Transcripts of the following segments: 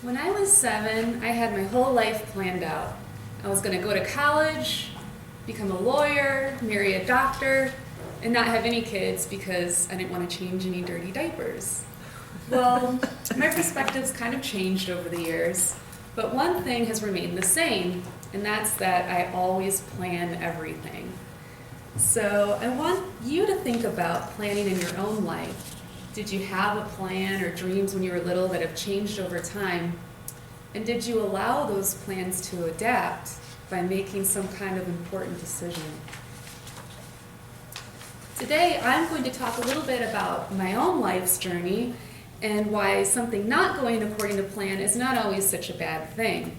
When I was 7, I had my whole life planned out. I was going to go to college, become a lawyer, marry a doctor, and not have any kids because I didn't want to change any dirty diapers. Well, my perspectives kind of changed over the years, but one thing has remained the same, and that's that I always plan everything. So I want you to think about planning in your own life. Did you have a plan or dreams when you were little that have changed over time? And did you allow those plans to adapt by making some kind of important decision? Today, I'm going to talk a little bit about my own life's journey and why something not going according to plan is not always such a bad thing.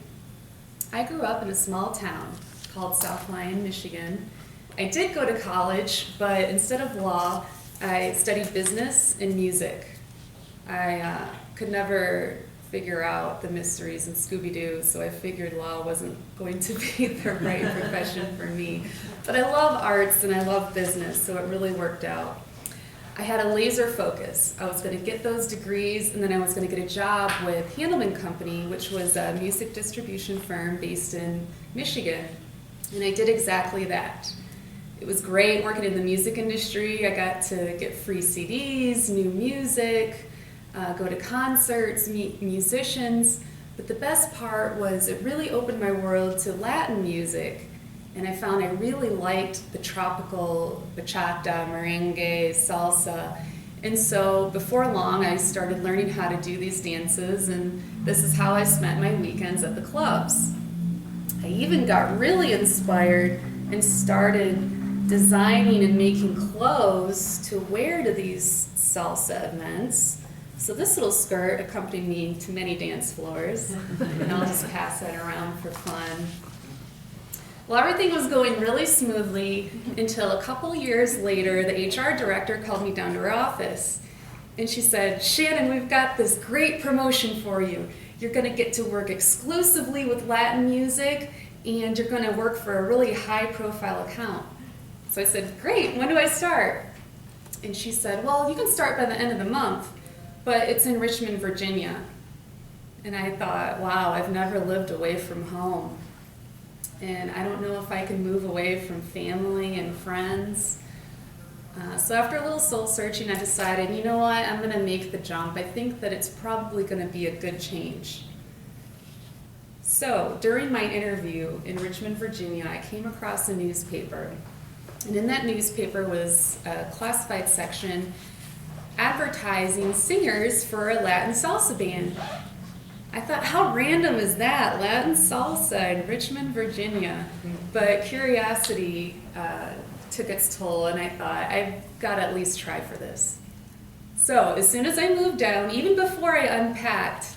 I grew up in a small town called South Lyon, Michigan. I did go to college, but instead of law, I studied business and music. I could never figure out the mysteries in Scooby-Doo, so I figured law wasn't going to be the right profession for me. But I love arts and I love business, so it really worked out. I had a laser focus. I was going to get those degrees, and then I was going to get a job with Handelman Company, which was a music distribution firm based in Michigan. And I did exactly that. It was great working in the music industry. I got to get free CDs, new music, go to concerts, meet musicians. But the best part was it really opened my world to Latin music. And I found I really liked the tropical bachata, merengue, salsa. And so before long, I started learning how to do these dances, and this is how I spent my weekends at the clubs. I even got really inspired and started designing and making clothes to wear to these salsa events. So this little skirt accompanied me to many dance floors, and I'll just pass that around for fun. Well, everything was going really smoothly until a couple years later, the HR director called me down to her office, and she said, "Shannon, we've got this great promotion for you. You're going to get to work exclusively with Latin music, and you're going to work for a really high-profile account." So I said, "Great, when do I start?" And she said, "Well, you can start by the end of the month, but it's in Richmond, Virginia." And I thought, wow, I've never lived away from home. And I don't know if I can move away from family and friends. So after a little soul searching, I decided, you know what, I'm going to make the jump. I think that it's probably going to be a good change. So during my interview in Richmond, Virginia, I came across a newspaper. And in that newspaper was a classified section advertising singers for a Latin salsa band. I thought, how random is that? Latin salsa in Richmond, Virginia. But curiosity took its toll, and I thought, I've got to at least try for this. So as soon as I moved down, even before I unpacked,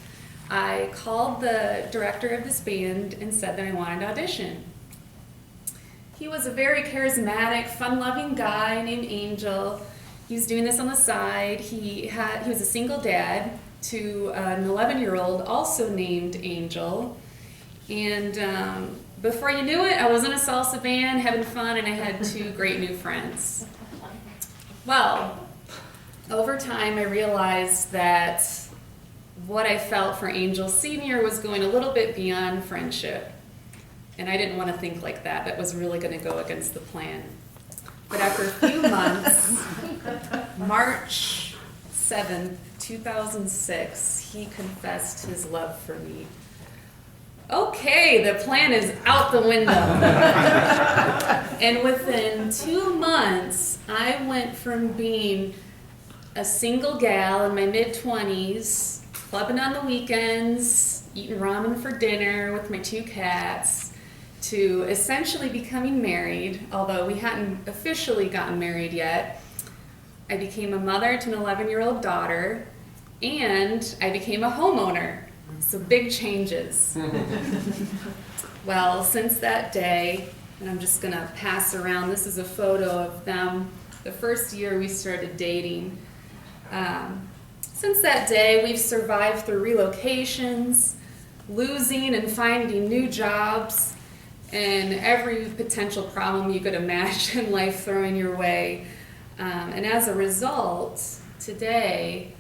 I called the director of this band and said that I wanted to audition. He was a very charismatic, fun-loving guy named Angel. He was doing this on the side. He was a single dad to an 11-year-old also named Angel. And before you knew it, I was in a salsa band having fun, and I had 2 great new friends. Well, over time I realized that what I felt for Angel Sr. was going a little bit beyond friendship. And I didn't want to think like that. That was really going to go against the plan. But after a few months, March 7th, 2006, he confessed his love for me. Okay, the plan is out the window. And within 2 months, I went from being a single gal in my mid-20s, clubbing on the weekends, eating ramen for dinner with my 2 cats, to essentially becoming married, although we hadn't officially gotten married yet. I became a mother to an 11-year-old daughter, and I became a homeowner. So big changes. Well, since that day, and I'm just going to pass around, this is a photo of them the first year we started dating. Since that day, we've survived through relocations, losing and finding new jobs, and every potential problem you could imagine life throwing your way. And as a result, today,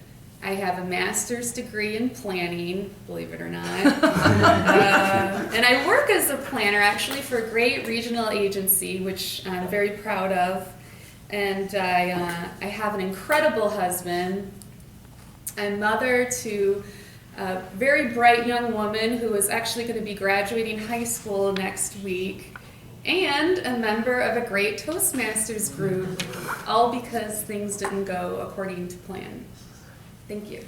I have a master's degree in planning, believe it or not. And I work as a planner actually for a great regional agency, which I'm very proud of. And I have an incredible husband. I'm mother to a very bright young woman who is actually going to be graduating high school next week, and a member of a great Toastmasters group, all because things didn't go according to plan. Thank you.